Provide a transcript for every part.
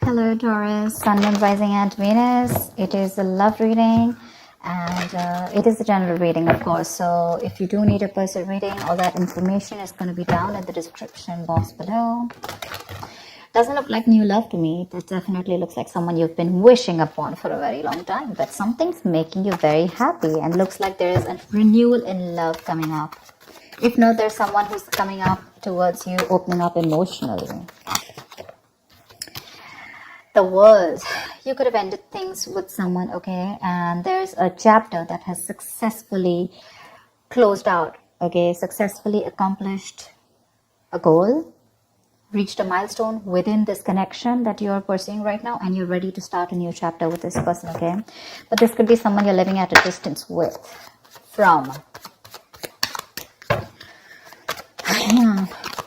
Hello Taurus, Sun, Moon, Rising and Venus. It is a love reading and it is a general reading, of course. So if you do need a personal reading, all that information is going to be down in the description box below. Doesn't look like new love to me. It definitely looks like someone you've been wishing upon for a very long time, but something's making you very happy and looks like there is a renewal in love coming up. If not, there's someone who's coming up towards you, opening up emotionally. The World. You could have ended things with someone, okay? And there's a chapter that has successfully closed out, okay? Successfully accomplished a goal, reached a milestone within this connection that you're pursuing right now, and you're ready to start a new chapter with this person, okay? But this could be someone you're living at a distance with, from.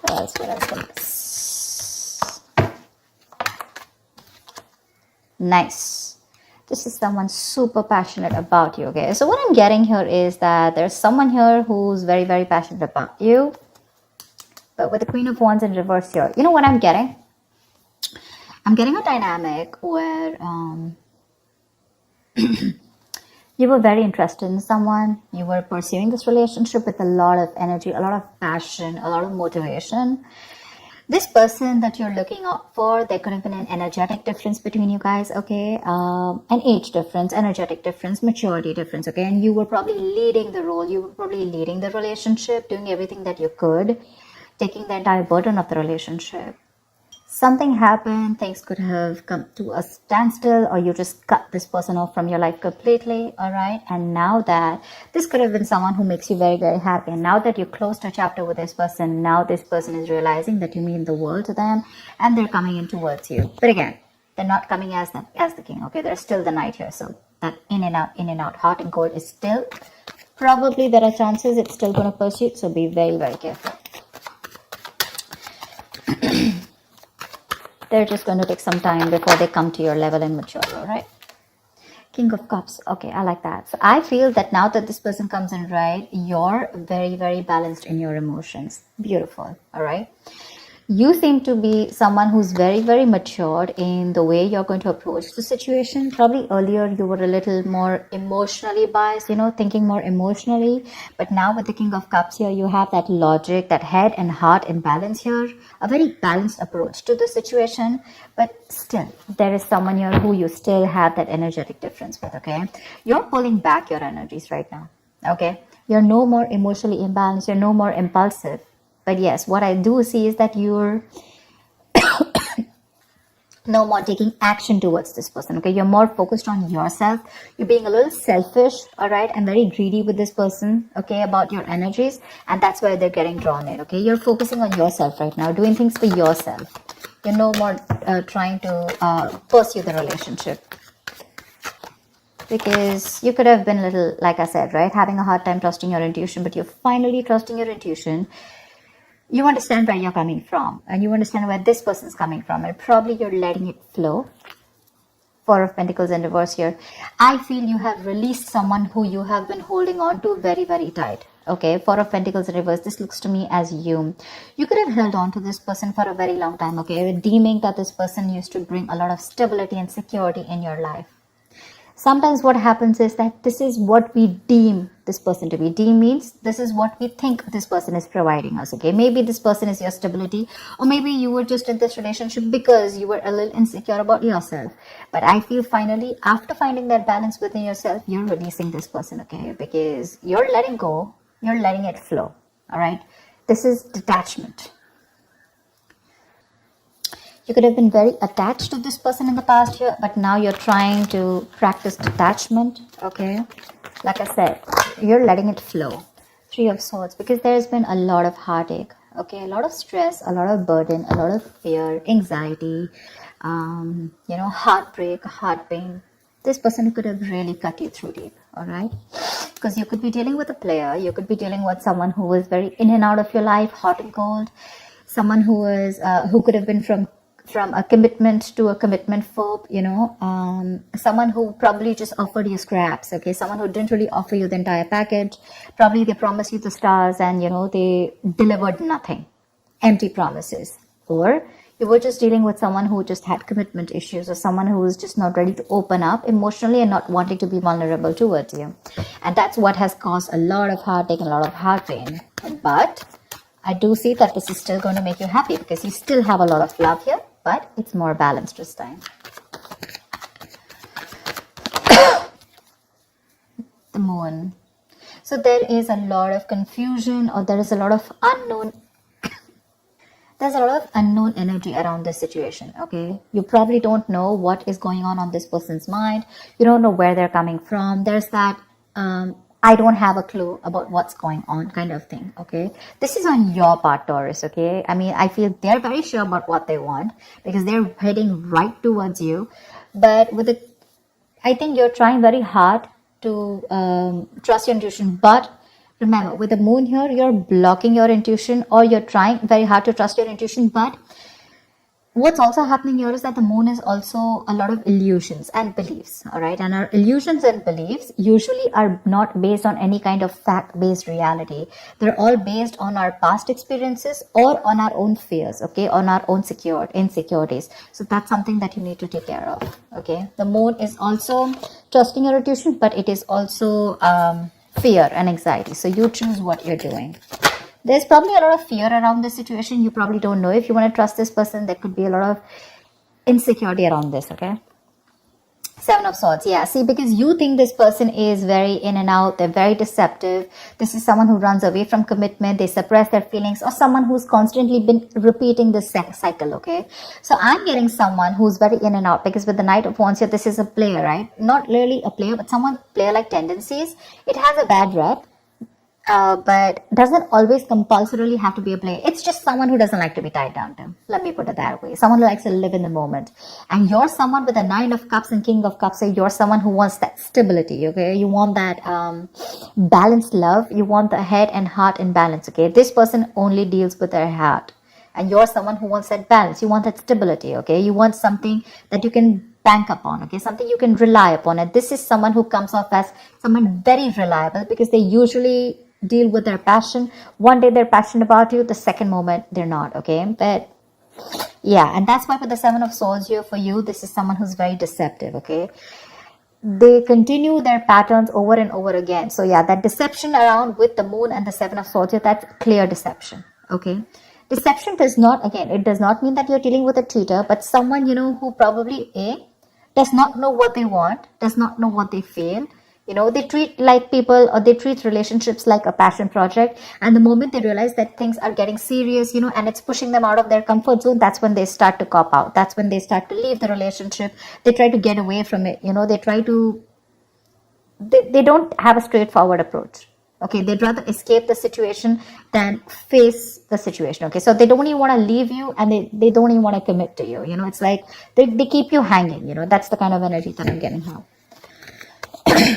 What else? Nice. This is someone super passionate about you, okay? So what I'm getting here is that there's someone here who's very, very passionate about you. But with the Queen of Wands in reverse here, you know what I'm getting? I'm getting a dynamic where you were very interested in someone. You were pursuing this relationship with a lot of energy, a lot of passion, a lot of motivation. This person that you're looking out for, there could have been an energetic difference between you guys, okay? An age difference, energetic difference, maturity difference, okay? And you were probably leading the role. You were probably leading the relationship, doing everything that you could, taking the entire burden of the relationship. Something happened, things could have come to a standstill, or you just cut this person off from your life completely, all right? And now that this could have been someone who makes you very, very happy. And now that you closed a chapter with this person, now this person is realizing that you mean the world to them, and they're coming in towards you. But again, they're not coming as the king, okay? There's still the knight here. So that in and out, hot and cold is still, probably there are chances it's still going to pursue. So be very, very careful. They're just going to take some time before they come to your level and mature, all right? King of Cups. Okay, I like that. So I feel that now that this person comes in, right, you're very, very balanced in your emotions. Beautiful, all right? You seem to be someone who's very, very matured in the way you're going to approach the situation. Probably earlier you were a little more emotionally biased, you know, thinking more emotionally. But now with the King of Cups here, you have that logic, that head and heart in balance here. A very balanced approach to the situation. But still, there is someone here who you still have that energetic difference with, okay? You're pulling back your energies right now, okay? You're no more emotionally imbalanced. You're no more impulsive. But yes, what I do see is that you're no more taking action towards this person, okay? You're more focused on yourself. You're being a little selfish, all right? And very greedy with this person, okay, about your energies. And that's why they're getting drawn in, okay? You're focusing on yourself right now, doing things for yourself. You're no more trying to pursue the relationship. Because you could have been a little, like I said, right? Having a hard time trusting your intuition, but you're finally trusting your intuition. You understand where you're coming from, and you understand where this person's coming from, and probably you're letting it flow. Four of Pentacles in reverse here. I feel you have released someone who you have been holding on to very, very tight. Okay, Four of Pentacles in reverse. This looks to me as you. You could have held on to this person for a very long time, okay, deeming that this person used to bring a lot of stability and security in your life. Sometimes what happens is that this is what we deem this person to be. Deem means this is what we think this person is providing us, okay? Maybe this person is your stability, or maybe you were just in this relationship because you were a little insecure about yourself. But I feel finally, after finding that balance within yourself, you're releasing this person, okay? Because you're letting go, you're letting it flow, all right? This is detachment. You could have been very attached to this person in the past year, but now you're trying to practice detachment, okay? Like I said, you're letting it flow. Three of Swords, because there's been a lot of heartache, okay? A lot of stress, a lot of burden, a lot of fear, anxiety, you know, heartbreak, heart pain. This person could have really cut you through deep, all right? Because you could be dealing with a player. You could be dealing with someone who was very in and out of your life, hot and cold. Someone who was, who could have been from a commitment to a commitment phobe, you know, someone who probably just offered you scraps, okay, someone who didn't really offer you the entire package. Probably they promised you the stars and, you know, they delivered nothing, empty promises. Or you were just dealing with someone who just had commitment issues, or someone who is just not ready to open up emotionally and not wanting to be vulnerable towards you. And that's what has caused a lot of heartache and a lot of heart pain. But I do see that this is still going to make you happy, because you still have a lot of love here, but it's more balanced this time. The moon. So there is a lot of confusion, or there is a lot of unknown. There's a lot of unknown energy around this situation, okay? You probably don't know what is going on this person's mind. You don't know where they're coming from. There's that, I don't have a clue about what's going on kind of thing, okay? This is on your part, Taurus, okay? I mean, I feel they're very sure about what they want, because they're heading right towards you. But I think you're trying very hard to trust your intuition, but remember, with the moon here, you're blocking your intuition, or you're trying very hard to trust your intuition. But what's also happening here is that the moon is also a lot of illusions and beliefs, all right? And our illusions and beliefs usually are not based on any kind of fact-based reality. They're all based on our past experiences or on our own fears, okay? On our own insecurities. So that's something that you need to take care of, okay? The moon is also trusting your intuition, but it is also fear and anxiety. So you choose what you're doing. There's probably a lot of fear around this situation. You probably don't know if you want to trust this person. There could be a lot of insecurity around this, okay? Seven of Swords, yeah. See, because you think this person is very in and out. They're very deceptive. This is someone who runs away from commitment. They suppress their feelings, or someone who's constantly been repeating this cycle, okay? So I'm getting someone who's very in and out, because with the Knight of Wands here, this is a player, right? Not really a player, but someone player-like tendencies. It has a bad rep. But doesn't always compulsorily have to be a player. It's just someone who doesn't like to be tied down to. Let me put it that way. Someone who likes to live in the moment. And you're someone with a 9 of Cups and King of Cups. So you're someone who wants that stability, okay? You want that balanced love. You want the head and heart in balance, okay? This person only deals with their heart. And you're someone who wants that balance. You want that stability, okay? You want something that you can bank upon, okay? Something you can rely upon. And this is someone who comes off as someone very reliable, because they usually deal with their passion. One day they're passionate about you, the second moment they're not, okay? But yeah, and that's why for the Seven of Swords here, for you, this is someone who's very deceptive, okay? They continue their patterns over and over again. So yeah, that deception around with the moon and the Seven of Swords here, that's clear deception, okay? Deception does not, again, it does not mean that you're dealing with a cheater, but someone, you know, who probably does not know what they want, does not know what they feel. You know, they treat like people, or they treat relationships like a passion project. And the moment they realize that things are getting serious, you know, and it's pushing them out of their comfort zone, that's when they start to cop out. That's when they start to leave the relationship. They try to get away from it. You know, they try to, they don't have a straightforward approach. Okay, they'd rather escape the situation than face the situation. Okay, so they don't even want to leave you, and they don't even want to commit to you. You know, it's like they keep you hanging. You know, that's the kind of energy that I'm getting now.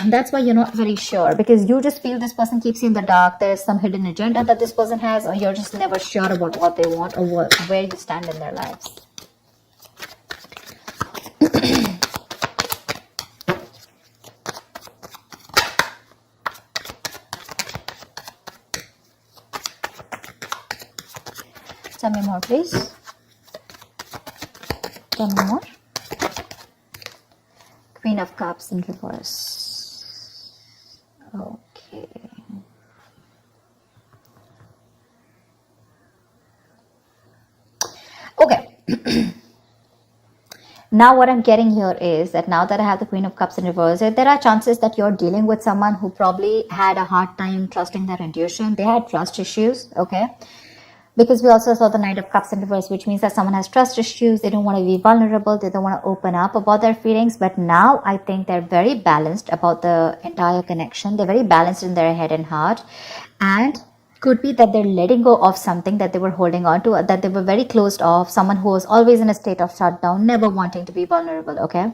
That's why you're not very sure, because you just feel this person keeps you in the dark. There's some hidden agenda that this person has, or you're just never sure about what they want, or where you stand in their lives. Tell me more, please. Tell me more. Queen of Cups in reverse. Okay. Okay. Now what I'm getting here is that now that I have the Queen of Cups in reverse, there are chances that you're dealing with someone who probably had a hard time trusting their intuition. They had trust issues, okay? Because we also saw the Knight of Cups in reverse, which means that someone has trust issues. They don't want to be vulnerable. They don't want to open up about their feelings. But now I think they're very balanced about the entire connection. They're very balanced in their head and heart. And could be that they're letting go of something that they were holding on to, that they were very closed off. Someone who was always in a state of shutdown, never wanting to be vulnerable, okay?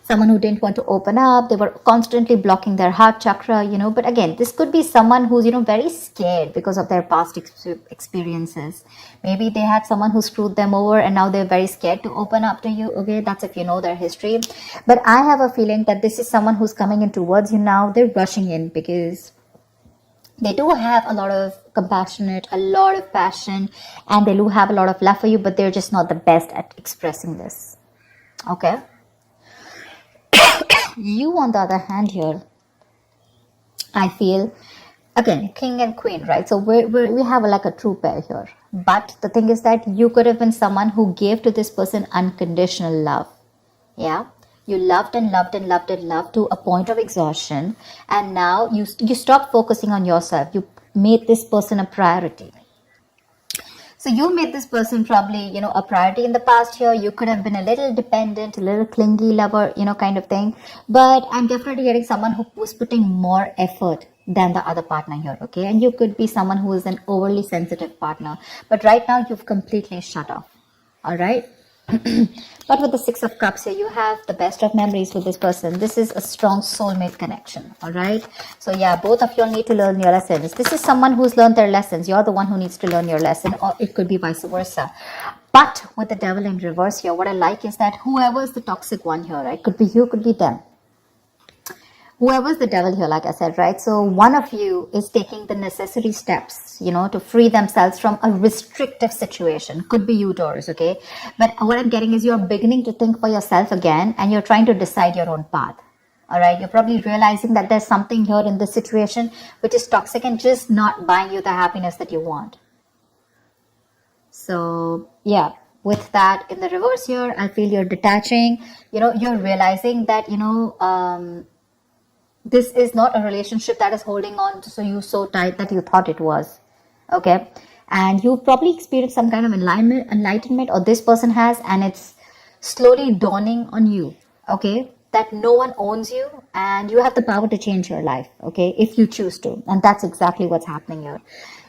Someone who didn't want to open up. They were constantly blocking their heart chakra, you know. But again, this could be someone who's, you know, very scared because of their past experiences. Maybe they had someone who screwed them over, and now they're very scared to open up to you. Okay, that's if you know their history. But I have a feeling that this is someone who's coming in towards you now. They're rushing in because They do have a lot of compassionate, a lot of passion, and they do have a lot of love for you, but they're just not the best at expressing this. Okay? You, on the other hand here, I feel, again, king and queen, right? So we have like a true pair here. But the thing is that you could have been someone who gave to this person unconditional love. Yeah? You loved and loved and loved and loved to a point of exhaustion, and now you stopped focusing on yourself. You made this person a priority. So you made this person probably, a priority in the past here. You could have been a little dependent, a little clingy lover, kind of thing. But I'm definitely getting someone who was putting more effort than the other partner here, okay? And you could be someone who is an overly sensitive partner. But right now, you've completely shut off, all right? But with the Six of Cups here, you have the best of memories with this person. This is a strong soulmate connection, all right? So yeah, both of you need to learn your lessons. This is someone who's learned their lessons. You're the one who needs to learn your lesson, or it could be vice versa. But with the devil in reverse here, what I like is that whoever is the toxic one here, right? Could be you, could be them. Whoever's the devil here, like I said, right? So one of you is taking the necessary steps, to free themselves from a restrictive situation. Could be you, Taurus, okay? But what I'm getting is you're beginning to think for yourself again, and you're trying to decide your own path. All right? You're probably realizing that there's something here in this situation which is toxic and just not buying you the happiness that you want. So, yeah. With that in the reverse here, I feel you're detaching. You're realizing that, this is not a relationship that is holding on to you so tight that you thought it was, okay? And you've probably experienced some kind of enlightenment, or this person has, and it's slowly dawning on you, okay, that no one owns you and you have the power to change your life, okay, if you choose to. And that's exactly what's happening here.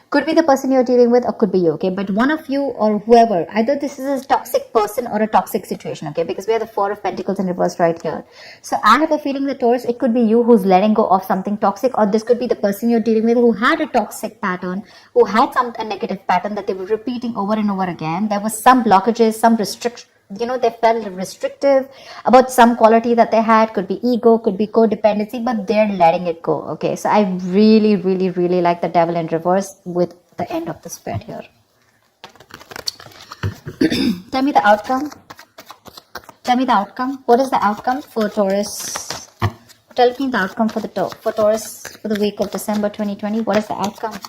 Could be the person you're dealing with, or could be you, okay? But one of you or whoever, either this is a toxic person or a toxic situation, okay? Because we have the Four of Pentacles in reverse right here. So I have a feeling that, Taurus, it could be you who's letting go of something toxic, or this could be the person you're dealing with who had a toxic pattern, who had a negative pattern that they were repeating over and over again. There was some blockages, some restriction. They felt restrictive about some quality that they had. Could be ego, could be codependency, but they're letting it go, okay? So I really, really, really like the devil in reverse with the end of the spread here. Tell me the outcome. Tell me the outcome. What is the outcome for Taurus? Tell me the outcome for Taurus for the week of December 2020. What is the outcome?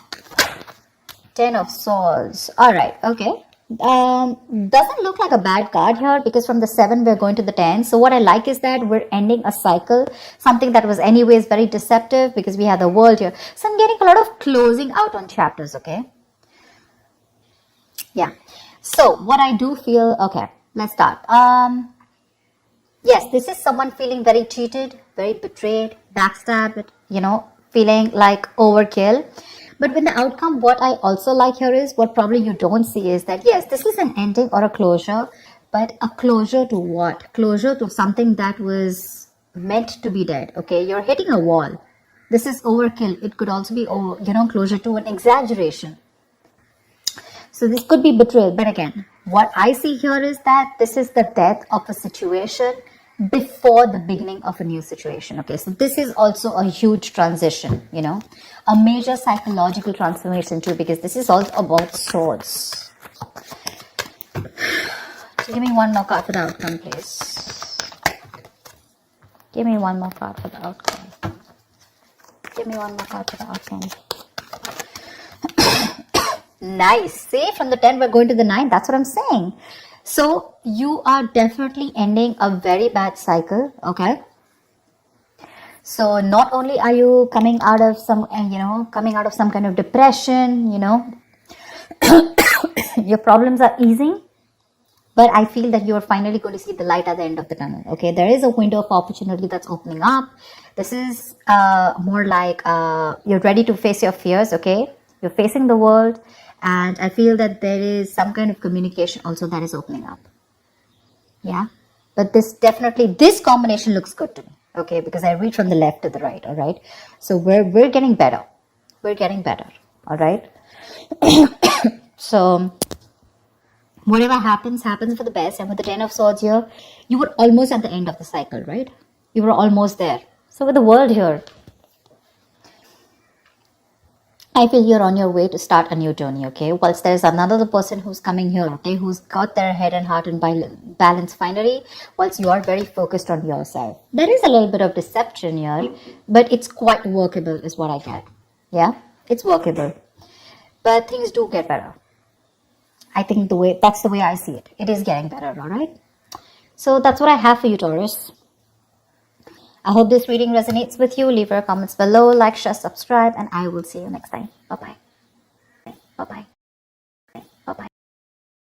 10 of Swords. All right, okay. Doesn't look like a bad card here, because from the 7 we're going to the 10. So what I like is that we're ending a cycle, something that was anyways very deceptive, because we have the world here. So I'm getting a lot of closing out on chapters, okay? Yeah. So what I do feel, okay, let's start. Yes, this is someone feeling very cheated, very betrayed, backstabbed, feeling like overkill. But with the outcome, what I also like here is, what probably you don't see is that, yes, this is an ending or a closure, but a closure to what? Closure to something that was meant to be dead, okay? You're hitting a wall. This is overkill. It could also be, closure to an exaggeration. So this could be betrayal. But again, what I see here is that this is the death of a situation before the beginning of a new situation, okay? So this is also a huge transition, a major psychological transformation too, because this is all about swords. So give me one more card for the outcome, please. Give me one more card for the outcome. Give me one more card for the outcome. Nice. See, from the 10 we're going to the 9. That's what I'm saying. So you are definitely ending a very bad cycle, okay? So not only are you coming out of some kind of depression, your problems are easing, but I feel that you are finally going to see the light at the end of the tunnel, okay? There is a window of opportunity that's opening up. This is more like you're ready to face your fears, okay? You're facing the world. And I feel that there is some kind of communication also that is opening up. Yeah. But this combination looks good to me. Okay. Because I read from the left to the right. All right. So we're getting better. We're getting better. All right. So whatever happens for the best. And with the 10 of Swords here, you were almost at the end of the cycle, right? You were almost there. So with the world here, I feel you're on your way to start a new journey, okay? Whilst there's another person who's coming here, okay, who's got their head and heart in balance finally, whilst you are very focused on yourself. There is a little bit of deception here, but it's quite workable is what I get. Yeah, it's workable. But things do get better. I think that's the way I see it. It is getting better, all right? So that's what I have for you, Taurus. I hope this reading resonates with you. Leave your comments below, like, share, subscribe, and I will see you next time. Bye-bye. Bye-bye.